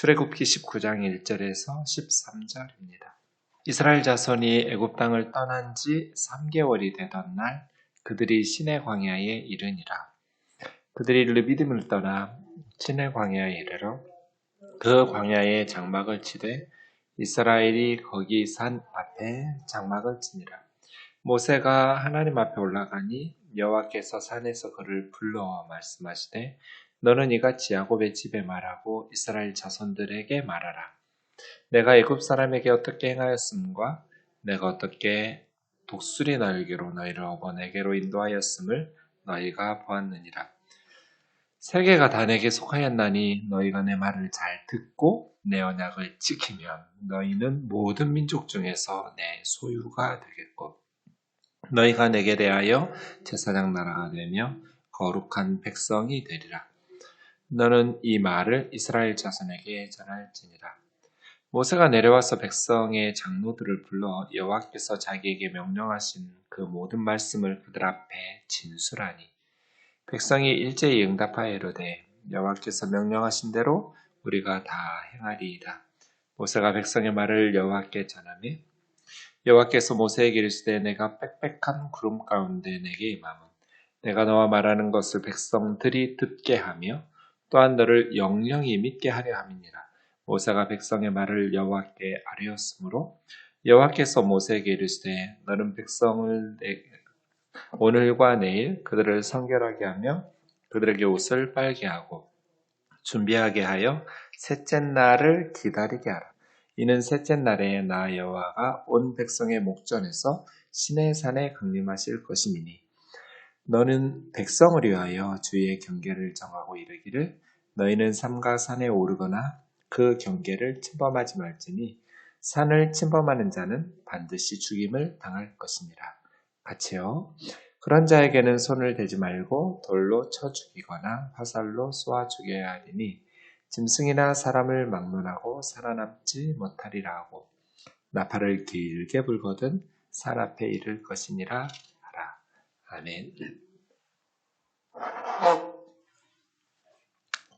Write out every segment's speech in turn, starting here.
출애굽기 19장 1절에서 13절입니다. 이스라엘 자손이 애굽 땅을 떠난 지 3개월이 되던 날 그들이 시내 광야에 이르니라. 그들이 르비딤을 떠나 시내 광야에 이르러 그 광야에 장막을 치되 이스라엘이 거기 산 앞에 장막을 치니라. 모세가 하나님 앞에 올라가니 여호와께서 산에서 그를 불러 말씀하시되 너는 이같이 야곱의 집에 말하고 이스라엘 자손들에게 말하라. 내가 애굽 사람에게 어떻게 행하였음과 내가 어떻게 독수리 날개로 너희를 업어 내게로 인도하였음을 너희가 보았느니라. 세계가 다 내게 속하였나니 너희가 내 말을 잘 듣고 내 언약을 지키면 너희는 모든 민족 중에서 내 소유가 되겠고 너희가 내게 대하여 제사장 나라가 되며 거룩한 백성이 되리라. 너는 이 말을 이스라엘 자손에게 전할지니라. 모세가 내려와서 백성의 장로들을 불러 여호와께서 자기에게 명령하신 그 모든 말씀을 그들 앞에 진술하니 백성이 일제히 응답하여 이르되 여호와께서 명령하신 대로 우리가 다 행하리이다. 모세가 백성의 말을 여호와께 전하며 여호와께서 모세에게 이르시되 내가 빽빽한 구름 가운데 내게 임함은 내가 너와 말하는 것을 백성들이 듣게 하며 또한 너를 영영히 믿게 하려 함이니라. 모세가 백성의 말을 여호와께 아뢰었으므로 여호와께서 모세에게 이르시되 너는 백성을 오늘과 내일 그들을 성결하게 하며 그들에게 옷을 빨게 하고 준비하게 하여 셋째 날을 기다리게 하라. 이는 셋째 날에 나 여호와가 온 백성의 목전에서 시내산에 강림하실 것임이니 너는 백성을 위하여 주의 경계를 정하고 이르기를 너희는 삼가 산에 오르거나 그 경계를 침범하지 말지니 산을 침범하는 자는 반드시 죽임을 당할 것이니라. 같이요. 그런 자에게는 손을 대지 말고 돌로 쳐 죽이거나 화살로 쏘아 죽여야 하리니 짐승이나 사람을 막론하고 살아남지 못하리라 하고 나팔을 길게 불거든 산 앞에 이를 것이니라 하라. 아멘.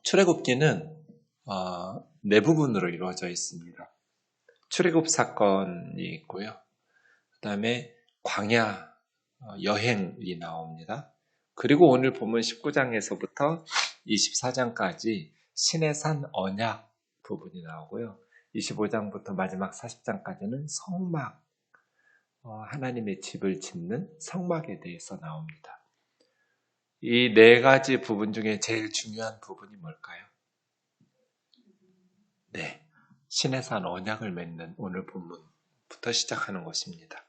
출애굽기는 네 부분으로 이루어져 있습니다. 출애굽 사건이 있고요. 그 다음에 광야 여행이 나옵니다. 그리고 오늘 본문 19장에서부터 24장까지 시내산 언약 부분이 나오고요. 25장부터 마지막 40장까지는 성막, 하나님의 집을 짓는 성막에 대해서 나옵니다. 이 네 가지 부분 중에 제일 중요한 부분이 뭘까요? 네, 시내산 언약을 맺는 오늘 본문부터 시작하는 것입니다.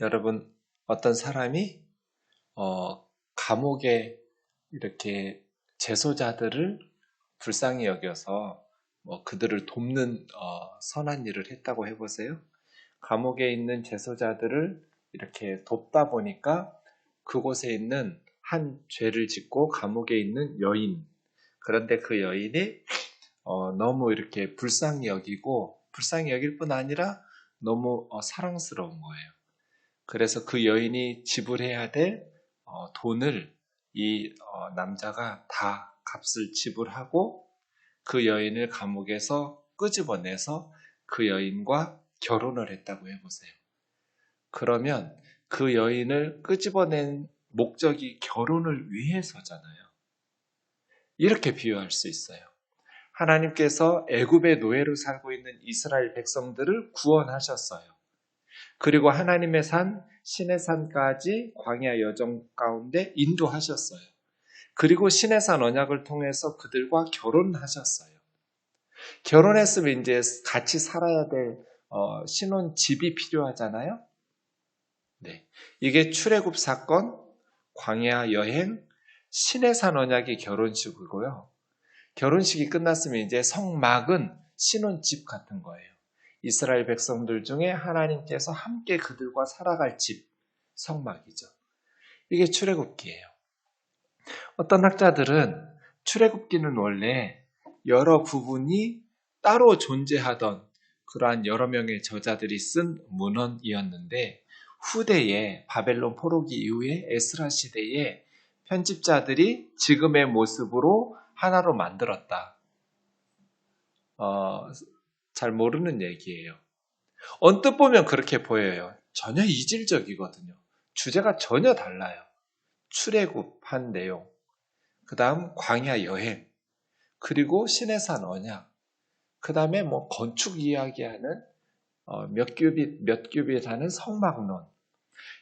여러분, 어떤 사람이 감옥에 이렇게 재소자들을 불쌍히 여겨서 그들을 돕는 선한 일을 했다고 해보세요. 감옥에 있는 재소자들을 이렇게 돕다 보니까 그곳에 있는 한 죄를 짓고 감옥에 있는 여인, 그런데 그 여인이 너무 이렇게 불쌍히 여기고 불쌍히 여길 뿐 아니라 너무 사랑스러운 거예요. 그래서 그 여인이 지불해야 될 돈을 이 남자가 다 값을 지불하고 그 여인을 감옥에서 끄집어내서 그 여인과 결혼을 했다고 해보세요. 그러면 그 여인을 끄집어낸 목적이 결혼을 위해서잖아요. 이렇게 비유할 수 있어요. 하나님께서 애굽의 노예로 살고 있는 이스라엘 백성들을 구원하셨어요. 그리고 하나님의 산 시내산까지 광야 여정 가운데 인도하셨어요. 그리고 시내산 언약을 통해서 그들과 결혼하셨어요. 결혼했으면 이제 같이 살아야 될 신혼집이 필요하잖아요. 네, 이게 출애굽 사건, 광야 여행, 시내산 언약이 결혼식이고요. 결혼식이 끝났으면 이제 성막은 신혼집 같은 거예요. 이스라엘 백성들 중에 하나님께서 함께 그들과 살아갈 집, 성막이죠. 이게 출애굽기예요. 어떤 학자들은 출애굽기는 원래 여러 부분이 따로 존재하던 그러한 여러 명의 저자들이 쓴 문헌이었는데 후대에 바벨론 포로기 이후에 에스라 시대에 편집자들이 지금의 모습으로 하나로 만들었다. 잘 모르는 얘기예요. 언뜻 보면 그렇게 보여요. 전혀 이질적이거든요. 주제가 전혀 달라요. 출애굽한 내용, 그 다음 광야 여행, 그리고 시내산 언약, 그 다음에 뭐 건축 이야기하는 몇 규빗 하는 성막론.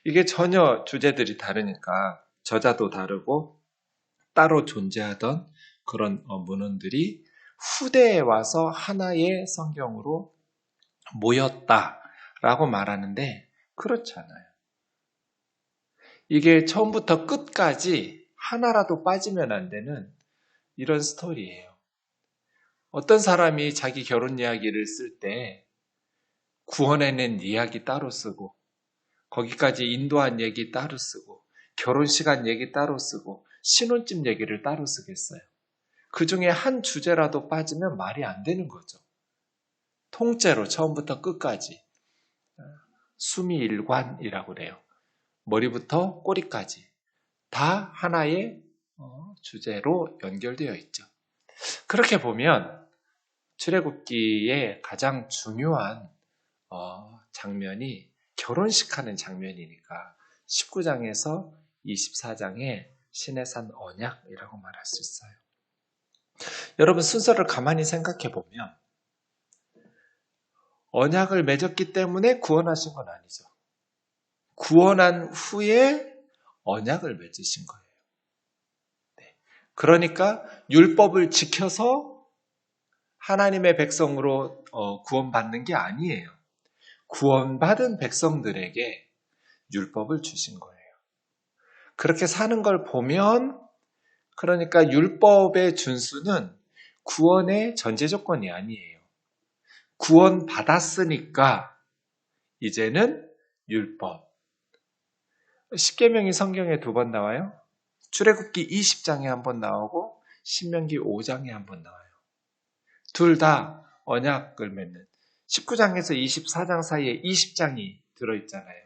이게 전혀 주제들이 다르니까 저자도 다르고 따로 존재하던 그런 문헌들이 후대에 와서 하나의 성경으로 모였다라고 말하는데 그렇지 않아요. 이게 처음부터 끝까지 하나라도 빠지면 안 되는 이런 스토리예요. 어떤 사람이 자기 결혼 이야기를 쓸 때 구원해낸 이야기 따로 쓰고 거기까지 인도한 얘기 따로 쓰고 결혼 시간 얘기 따로 쓰고 신혼집 얘기를 따로 쓰겠어요. 그 중에 한 주제라도 빠지면 말이 안 되는 거죠. 통째로 처음부터 끝까지 수미일관이라고 그래요. 머리부터 꼬리까지 다 하나의 주제로 연결되어 있죠. 그렇게 보면 출애굽기의 가장 중요한 장면이 결혼식하는 장면이니까 19장에서 24장의 시내산 언약이라고 말할 수 있어요. 여러분 순서를 가만히 생각해 보면 언약을 맺었기 때문에 구원하신 건 아니죠. 구원한 후에 언약을 맺으신 거예요. 네. 그러니까 율법을 지켜서 하나님의 백성으로 구원받는 게 아니에요. 구원받은 백성들에게 율법을 주신 거예요. 그렇게 사는 걸 보면 그러니까 율법의 준수는 구원의 전제 조건이 아니에요. 구원 받았으니까 이제는 율법. 십계명이 성경에 2번 나와요. 출애굽기 20장에 한 번 나오고 신명기 5장에 한 번 나와요. 둘 다 언약을 맺는 19장에서 24장 사이에 20장이 들어있잖아요.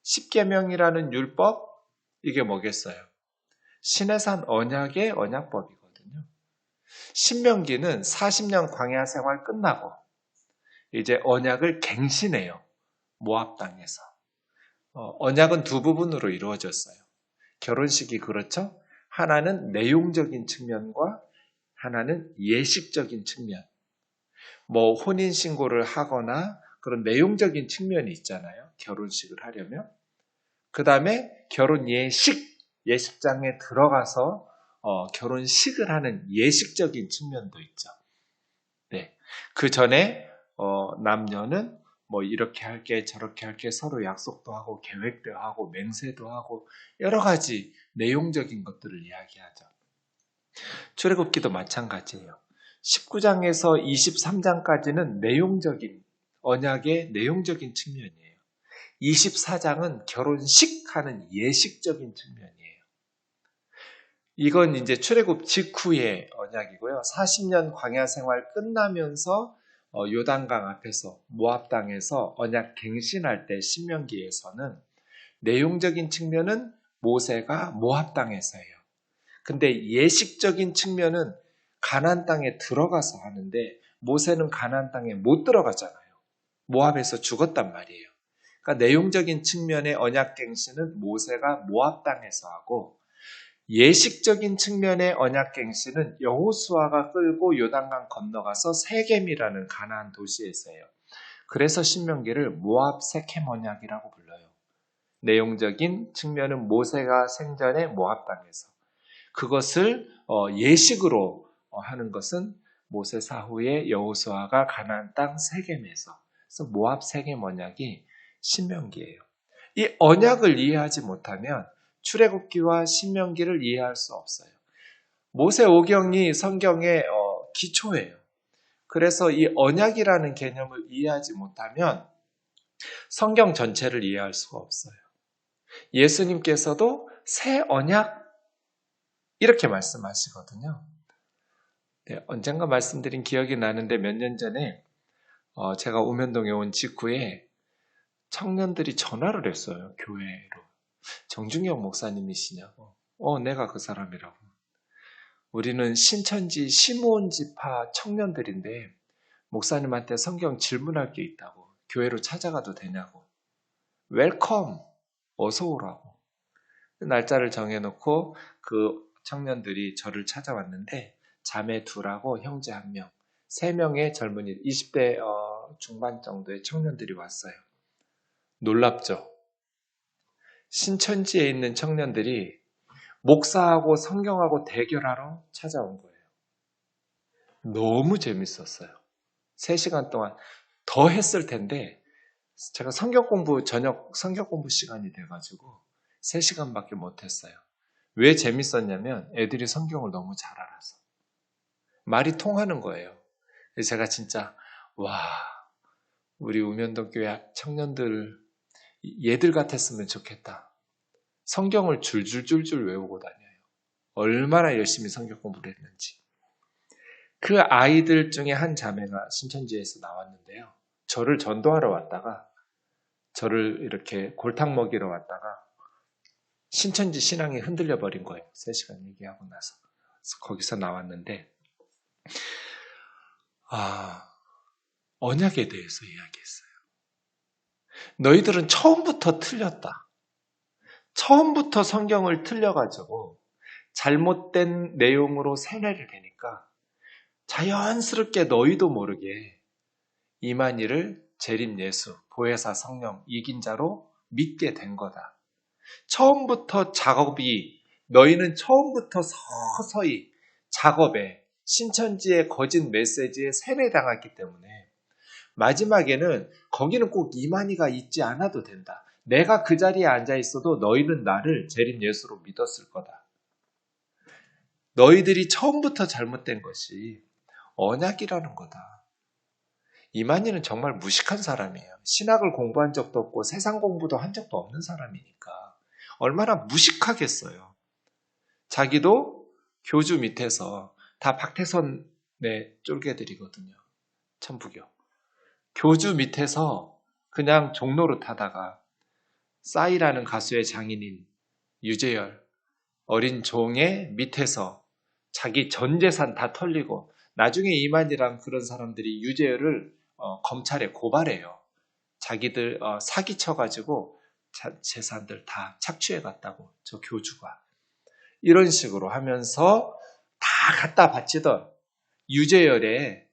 십계명이라는 율법 이게 뭐겠어요? 시내산 언약의 언약법이거든요. 신명기는 40년 광야 생활 끝나고 이제 언약을 갱신해요. 모압 땅에서. 언약은 2부분으로 이루어졌어요. 결혼식이 그렇죠? 하나는 내용적인 측면과 하나는 예식적인 측면. 뭐 혼인신고를 하거나 그런 내용적인 측면이 있잖아요. 결혼식을 하려면. 그 다음에 결혼 예식장에 들어가서 결혼식을 하는 예식적인 측면도 있죠. 네. 그 전에 남녀는 뭐 이렇게 할게 저렇게 할게 서로 약속도 하고 계획도 하고 맹세도 하고 여러 가지 내용적인 것들을 이야기하죠. 출애굽기도 마찬가지예요. 19장에서 23장까지는 내용적인 언약의 내용적인 측면이에요. 24장은 결혼식하는 예식적인 측면이에요. 이건 이제 출애굽 직후의 언약이고요. 40년 광야 생활 끝나면서 요단강 앞에서 모압 땅에서 언약 갱신할 때 신명기에서는 내용적인 측면은 모세가 모압 땅에서 해요. 근데 예식적인 측면은 가나안 땅에 들어가서 하는데 모세는 가나안 땅에 못 들어가잖아요. 모압에서 죽었단 말이에요. 그러니까 내용적인 측면의 언약갱신은 모세가 모압 땅에서 하고 예식적인 측면의 언약갱신은 여호수아가 끌고 요단강 건너가서 세겜이라는 가나안 도시에서 해요. 그래서 신명기를 모압 세겜 언약이라고 불러요. 내용적인 측면은 모세가 생전에 모압 땅에서 그것을 예식으로 하는 것은 모세 사후에 여호수아가 가나안 땅 세겜에서 그래서 모압 세겜 언약이 신명기예요. 이 언약을 이해하지 못하면 출애굽기와 신명기를 이해할 수 없어요. 모세 오경이 성경의 기초예요. 그래서 이 언약이라는 개념을 이해하지 못하면 성경 전체를 이해할 수가 없어요. 예수님께서도 새 언약 이렇게 말씀하시거든요. 네, 언젠가 말씀드린 기억이 나는데 몇 년 전에 제가 우면동에 온 직후에 청년들이 전화를 했어요. 교회로. 정중영 목사님이시냐고. 내가 그 사람이라고. 우리는 신천지 시므온지파 청년들인데 목사님한테 성경 질문할 게 있다고. 교회로 찾아가도 되냐고. 웰컴! 어서 오라고. 날짜를 정해놓고 그 청년들이 저를 찾아왔는데 자매 둘하고 형제 한 명, 3명의 젊은이, 20대 중반 정도의 청년들이 왔어요. 놀랍죠? 신천지에 있는 청년들이 목사하고 성경하고 대결하러 찾아온 거예요. 너무 재밌었어요. 3시간 동안 더 했을 텐데 제가 저녁 성경 공부 시간이 돼가지고 3시간밖에 못했어요. 왜 재밌었냐면 애들이 성경을 너무 잘 알아서. 말이 통하는 거예요. 그래서 제가 진짜 와, 우리 우면동교회 청년들 얘들 같았으면 좋겠다. 성경을 줄줄줄줄 외우고 다녀요. 얼마나 열심히 성경 공부를 했는지. 그 아이들 중에 한 자매가 신천지에서 나왔는데요. 저를 전도하러 왔다가 저를 이렇게 골탕 먹이러 왔다가 신천지 신앙이 흔들려 버린 거예요. 3시간 얘기하고 나서. 그래서 거기서 나왔는데 언약에 대해서 이야기했어요. 너희들은 처음부터 틀렸다. 처음부터 성경을 틀려가지고 잘못된 내용으로 세뇌를 되니까 자연스럽게 너희도 모르게 이만희를 재림 예수, 보혜사 성령, 이긴 자로 믿게 된 거다. 처음부터 너희는 처음부터 서서히 작업에 신천지의 거짓 메시지에 세뇌당했기 때문에 마지막에는 거기는 꼭 이만희가 있지 않아도 된다. 내가 그 자리에 앉아 있어도 너희는 나를 재림 예수로 믿었을 거다. 너희들이 처음부터 잘못된 것이 언약이라는 거다. 이만희는 정말 무식한 사람이에요. 신학을 공부한 적도 없고 세상 공부도 한 적도 없는 사람이니까 얼마나 무식하겠어요. 자기도 교주 밑에서 다 박태선의 쫄개들이거든요. 천부교. 교주 밑에서 그냥 종로로 타다가 싸이라는 가수의 장인인 유재열, 어린 종의 밑에서 자기 전 재산 다 털리고 나중에 이만희랑 그런 사람들이 유재열을 검찰에 고발해요. 자기들 사기쳐가지고 재산들 다 착취해갔다고 저 교주가. 이런 식으로 하면서 다 갖다 바치던 유재열의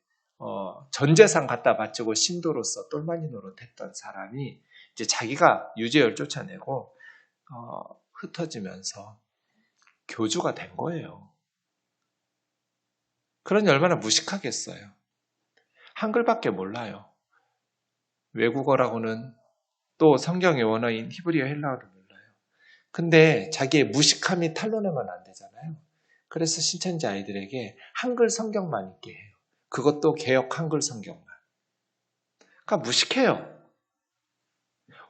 전 재산 갖다 바치고 신도로서 똘마니 노릇했던 사람이 이제 자기가 유재열 쫓아내고 흩어지면서 교주가 된 거예요. 그러니 얼마나 무식하겠어요. 한글밖에 몰라요. 외국어라고는 또 성경의 원어인 히브리어 헬라어를 몰라요. 근데 자기의 무식함이 탄로내면 안 되잖아요. 그래서 신천지 아이들에게 한글 성경만 있게 해요. 그것도 개역 한글 성경만. 그러니까 무식해요.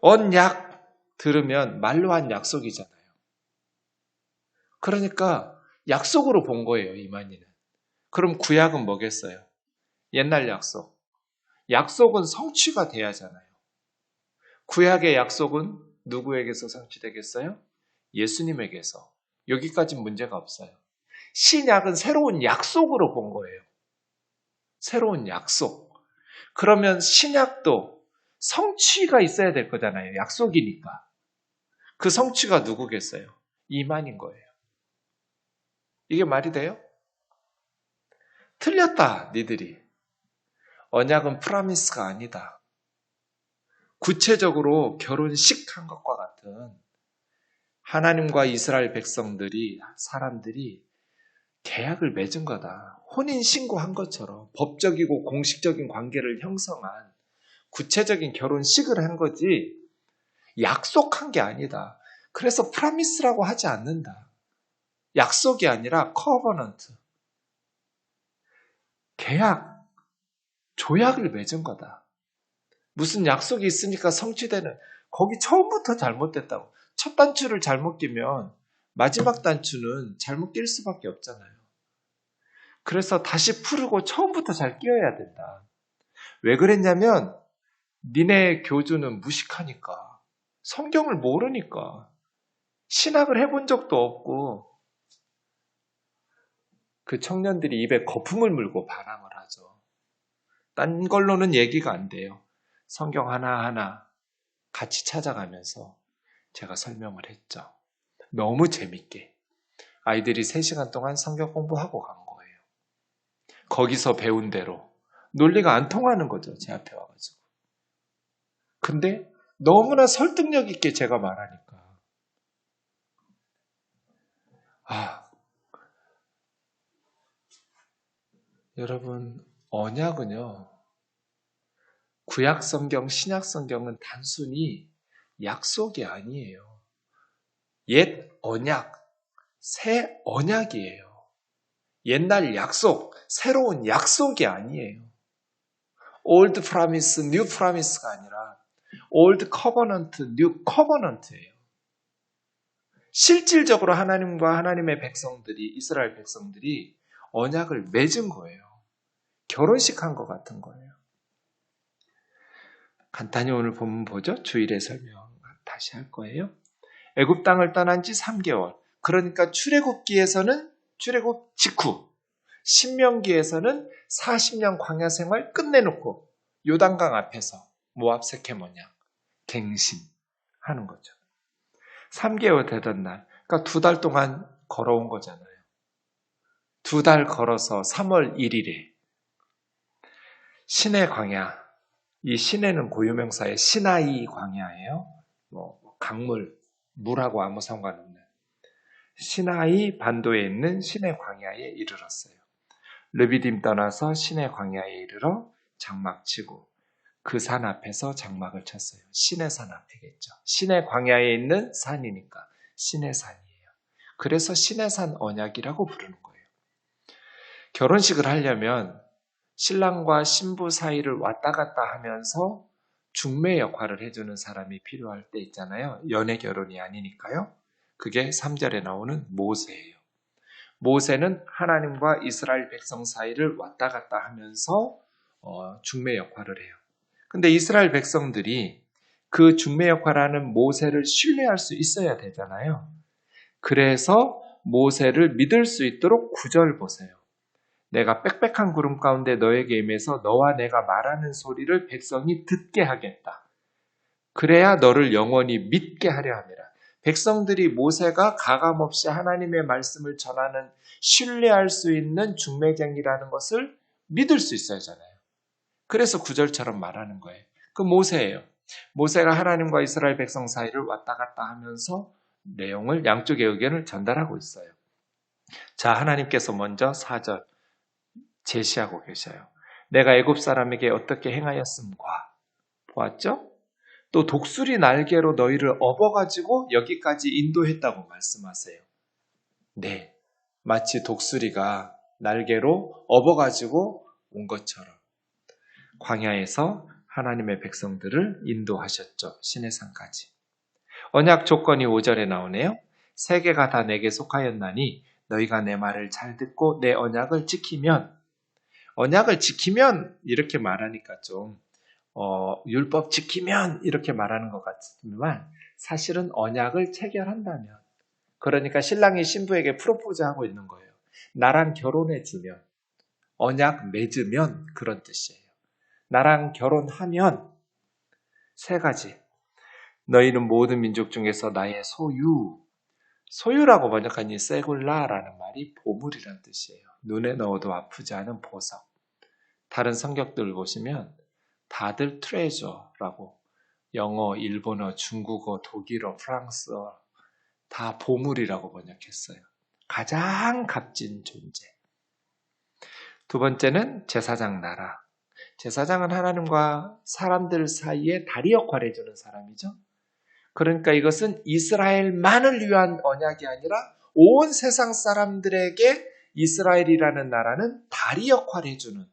언약 들으면 말로 한 약속이잖아요. 그러니까 약속으로 본 거예요, 이만희는. 그럼 구약은 뭐겠어요? 옛날 약속. 약속은 성취가 돼야 하잖아요. 구약의 약속은 누구에게서 성취되겠어요? 예수님에게서. 여기까지는 문제가 없어요. 신약은 새로운 약속으로 본 거예요. 새로운 약속. 그러면 신약도 성취가 있어야 될 거잖아요. 약속이니까. 그 성취가 누구겠어요? 이만인 거예요. 이게 말이 돼요? 틀렸다, 니들이. 언약은 프라미스가 아니다. 구체적으로 결혼식 한 것과 같은 하나님과 이스라엘 사람들이 계약을 맺은 거다. 혼인신고한 것처럼 법적이고 공식적인 관계를 형성한 구체적인 결혼식을 한 거지 약속한 게 아니다. 그래서 프라미스라고 하지 않는다. 약속이 아니라 커버넌트. 계약, 조약을 맺은 거다. 무슨 약속이 있으니까 성취되는, 거기 처음부터 잘못됐다고. 첫 단추를 잘못 끼면 마지막 단추는 잘못 낄 수밖에 없잖아요. 그래서 다시 풀고 처음부터 잘 끼워야 된다. 왜 그랬냐면 니네 교주는 무식하니까, 성경을 모르니까, 신학을 해본 적도 없고 그 청년들이 입에 거품을 물고 반항을 하죠. 딴 걸로는 얘기가 안 돼요. 성경 하나하나 같이 찾아가면서 제가 설명을 했죠. 너무 재밌게. 아이들이 3시간 동안 성경 공부하고 간 거예요. 거기서 배운 대로. 논리가 안 통하는 거죠. 제 앞에 와가지고. 근데 너무나 설득력 있게 제가 말하니까. 여러분, 언약은요. 구약 성경, 신약 성경은 단순히 약속이 아니에요. 옛 언약, 새 언약이에요. 옛날 약속, 새로운 약속이 아니에요. Old promise, new promise가 아니라 Old covenant, new covenant예요. 실질적으로 하나님과 하나님의 백성들이, 이스라엘 백성들이 언약을 맺은 거예요. 결혼식 한 것 같은 거예요. 간단히 오늘 본문 보죠. 주일에 설명 다시 할 거예요. 애굽 땅을 떠난 지 3개월. 그러니까 출애굽기에서는 출애굽 직후, 신명기에서는 40년 광야 생활 끝내놓고 요단강 앞에서 모압 세겜 언약 갱신하는 거죠. 3개월 되던 날, 그러니까 2달 동안 걸어온 거잖아요. 2달 걸어서 3월 1일에 시내 광야, 이 시내는 고유명사의 시나이 광야예요. 강물, 물하고 아무 상관없는 시나이 반도에 있는 시내 광야에 이르렀어요. 르비딤 떠나서 시내 광야에 이르러 장막 치고 그 산 앞에서 장막을 쳤어요. 시내산 앞이겠죠. 시내 광야에 있는 산이니까 시내산이에요. 그래서 시내산 언약이라고 부르는 거예요. 결혼식을 하려면 신랑과 신부 사이를 왔다 갔다 하면서 중매 역할을 해주는 사람이 필요할 때 있잖아요. 연애 결혼이 아니니까요. 그게 3절에 나오는 모세예요. 모세는 하나님과 이스라엘 백성 사이를 왔다 갔다 하면서 중매 역할을 해요. 근데 이스라엘 백성들이 그 중매 역할을 하는 모세를 신뢰할 수 있어야 되잖아요. 그래서 모세를 믿을 수 있도록 9절 보세요. 내가 빽빽한 구름 가운데 너에게 임해서 너와 내가 말하는 소리를 백성이 듣게 하겠다. 그래야 너를 영원히 믿게 하려 함이라. 백성들이 모세가 가감없이 하나님의 말씀을 전하는 신뢰할 수 있는 중매쟁이라는 것을 믿을 수 있어야 하잖아요. 그래서 9절처럼 말하는 거예요. 그 모세예요. 모세가 하나님과 이스라엘 백성 사이를 왔다 갔다 하면서 내용을 양쪽의 의견을 전달하고 있어요. 자, 하나님께서 먼저 4절 제시하고 계셔요. 내가 애굽 사람에게 어떻게 행하였음과 보았죠? 또 독수리 날개로 너희를 업어가지고 여기까지 인도했다고 말씀하세요. 네, 마치 독수리가 날개로 업어가지고 온 것처럼 광야에서 하나님의 백성들을 인도하셨죠. 시내산까지. 언약 조건이 5절에 나오네요. 세계가 다 내게 속하였나니 너희가 내 말을 잘 듣고 내 언약을 지키면 이렇게 말하니까 좀 율법 지키면 이렇게 말하는 것 같지만 사실은 언약을 체결한다면, 그러니까 신랑이 신부에게 프로포즈하고 있는 거예요. 나랑 결혼해주면, 언약 맺으면 그런 뜻이에요. 나랑 결혼하면 3가지. 너희는 모든 민족 중에서 나의 소유라고 번역한 이 세굴라라는 말이 보물이라는 뜻이에요. 눈에 넣어도 아프지 않은 보석. 다른 성격들 보시면 다들 트레저라고, 영어, 일본어, 중국어, 독일어, 프랑스어 다 보물이라고 번역했어요. 가장 값진 존재. 2번째는 제사장 나라. 제사장은 하나님과 사람들 사이에 다리 역할을 해주는 사람이죠. 그러니까 이것은 이스라엘만을 위한 언약이 아니라 온 세상 사람들에게 이스라엘이라는 나라는 다리 역할을 해주는,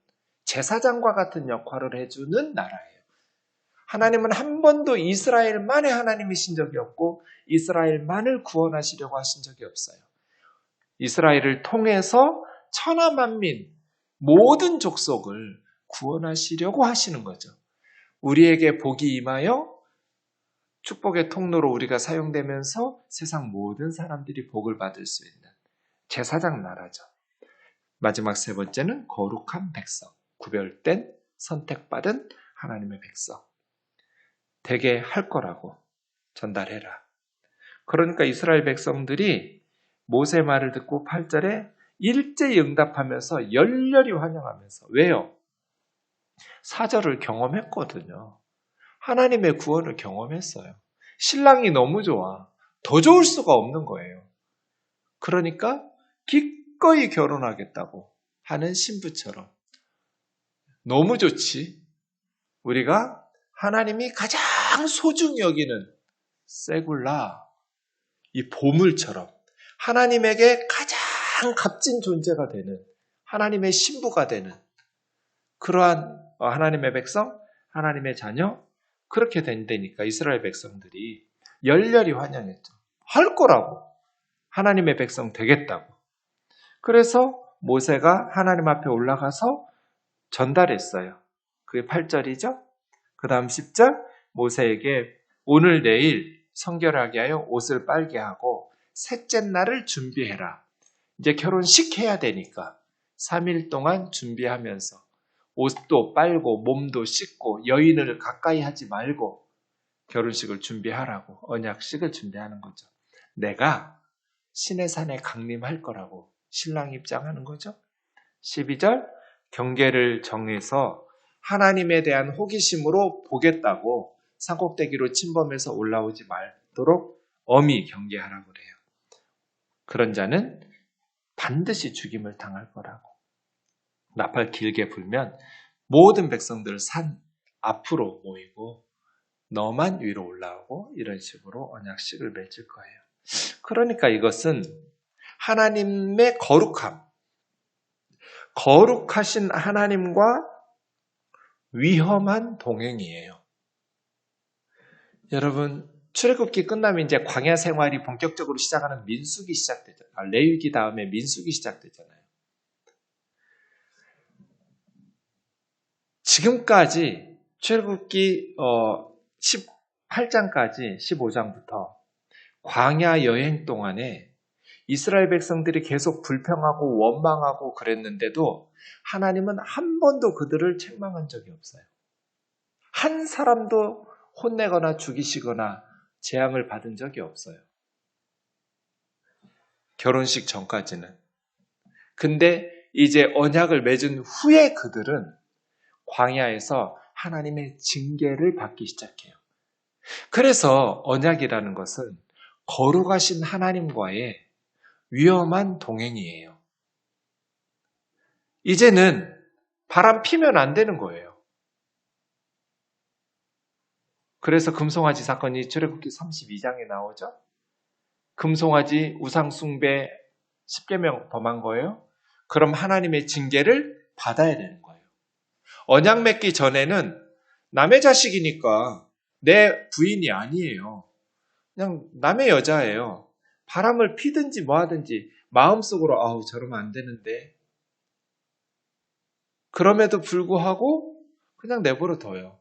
제사장과 같은 역할을 해주는 나라예요. 하나님은 한 번도 이스라엘만의 하나님이신 적이 없고 이스라엘만을 구원하시려고 하신 적이 없어요. 이스라엘을 통해서 천하만민, 모든 족속을 구원하시려고 하시는 거죠. 우리에게 복이 임하여 축복의 통로로 우리가 사용되면서 세상 모든 사람들이 복을 받을 수 있는 제사장 나라죠. 마지막 3번째는 거룩한 백성, 구별된 선택받은 하나님의 백성 되게 할 거라고 전달해라. 그러니까 이스라엘 백성들이 모세 말을 듣고 8절에 일제히 응답하면서 열렬히 환영하면서, 왜요? 사절을 경험했거든요. 하나님의 구원을 경험했어요. 신랑이 너무 좋아. 더 좋을 수가 없는 거예요. 그러니까 기꺼이 결혼하겠다고 하는 신부처럼, 너무 좋지. 우리가 하나님이 가장 소중히 여기는 세굴라, 이 보물처럼 하나님에게 가장 값진 존재가 되는, 하나님의 신부가 되는 그러한 하나님의 백성, 하나님의 자녀, 그렇게 된다니까 이스라엘 백성들이 열렬히 환영했죠. 할 거라고. 하나님의 백성 되겠다고. 그래서 모세가 하나님 앞에 올라가서 전달했어요. 그게 8절이죠. 그 다음 10절, 모세에게 오늘 내일 성결하게 하여 옷을 빨게 하고 셋째 날을 준비해라. 이제 결혼식해야 되니까 3일 동안 준비하면서 옷도 빨고 몸도 씻고 여인을 가까이 하지 말고 결혼식을 준비하라고, 언약식을 준비하는 거죠. 내가 신의 산에 강림할 거라고 신랑 입장하는 거죠. 12절, 경계를 정해서 하나님에 대한 호기심으로 보겠다고 산꼭대기로 침범해서 올라오지 말도록 엄히 경계하라고 그래요. 그런 자는 반드시 죽임을 당할 거라고. 나팔 길게 불면 모든 백성들 산 앞으로 모이고 너만 위로 올라오고, 이런 식으로 언약식을 맺을 거예요. 그러니까 이것은 하나님의 거룩함, 거룩하신 하나님과 위험한 동행이에요. 여러분, 출애굽기 끝나면 이제 광야 생활이 본격적으로 시작하는 민수기 시작되잖아요. 레위기 다음에 민수기 시작되잖아요. 지금까지 출애굽기 18장까지 15장부터 광야 여행 동안에 이스라엘 백성들이 계속 불평하고 원망하고 그랬는데도 하나님은 한 번도 그들을 책망한 적이 없어요. 한 사람도 혼내거나 죽이시거나 재앙을 받은 적이 없어요. 결혼식 전까지는. 근데 이제 언약을 맺은 후에 그들은 광야에서 하나님의 징계를 받기 시작해요. 그래서 언약이라는 것은 거룩하신 하나님과의 위험한 동행이에요. 이제는 바람 피면 안 되는 거예요. 그래서 금송아지 사건이 출애굽기 32장에 나오죠. 금송아지 우상 숭배 10계명 범한 거예요. 그럼 하나님의 징계를 받아야 되는 거예요. 언약 맺기 전에는 남의 자식이니까 내 부인이 아니에요. 그냥 남의 여자예요. 바람을 피든지 뭐 하든지 마음속으로 아우 저러면 안 되는데, 그럼에도 불구하고 그냥 내버려 둬요.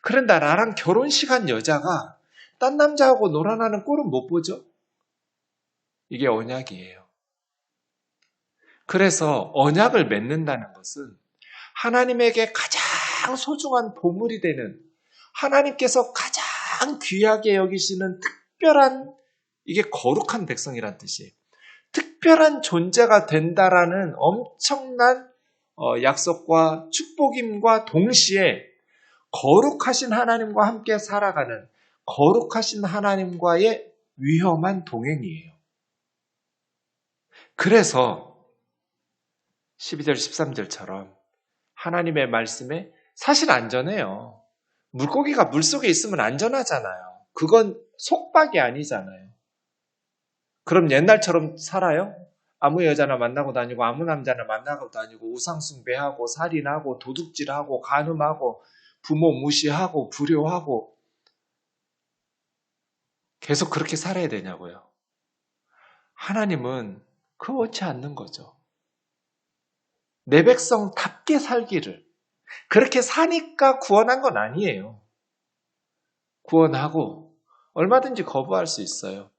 그런데 나랑 결혼식한 여자가 딴 남자하고 놀아나는 꼴은 못 보죠? 이게 언약이에요. 그래서 언약을 맺는다는 것은 하나님에게 가장 소중한 보물이 되는, 하나님께서 가장 귀하게 여기시는 특별한, 이게 거룩한 백성이란 뜻이에요. 특별한 존재가 된다라는 엄청난 약속과 축복임과 동시에 거룩하신 하나님과 함께 살아가는 거룩하신 하나님과의 위험한 동행이에요. 그래서 12절 13절처럼 하나님의 말씀에 사실 안전해요. 물고기가 물속에 있으면 안전하잖아요. 그건 속박이 아니잖아요. 그럼 옛날처럼 살아요? 아무 여자나 만나고 다니고 아무 남자나 만나고 다니고 우상숭배하고 살인하고 도둑질하고 간음하고 부모 무시하고 불효하고 계속 그렇게 살아야 되냐고요. 하나님은 그렇지 않는 거죠. 내 백성답게 살기를, 그렇게 사니까 구원한 건 아니에요. 구원하고 얼마든지 거부할 수 있어요.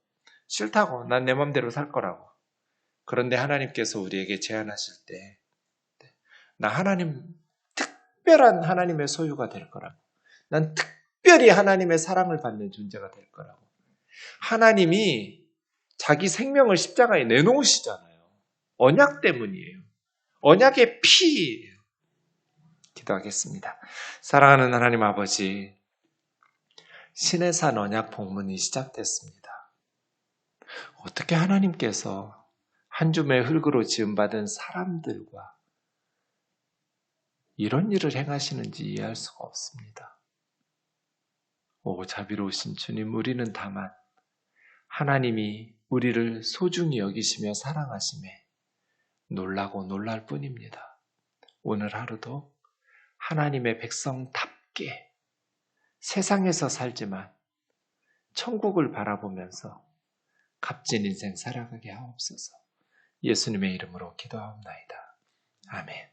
싫다고, 난 내 맘대로 살 거라고. 그런데 하나님께서 우리에게 제안하실 때, 나 하나님 특별한 하나님의 소유가 될 거라고. 난 특별히 하나님의 사랑을 받는 존재가 될 거라고. 하나님이 자기 생명을 십자가에 내놓으시잖아요. 언약 때문이에요. 언약의 피예요. 기도하겠습니다. 사랑하는 하나님 아버지, 신의 산 언약 복문이 시작됐습니다. 어떻게 하나님께서 한 줌의 흙으로 지음받은 사람들과 이런 일을 행하시는지 이해할 수가 없습니다. 오, 자비로우신 주님, 우리는 다만 하나님이 우리를 소중히 여기시며 사랑하심에 놀라고 놀랄 뿐입니다. 오늘 하루도 하나님의 백성답게 세상에서 살지만 천국을 바라보면서 값진 인생 살아가게 하옵소서. 예수님의 이름으로 기도하옵나이다. 아멘.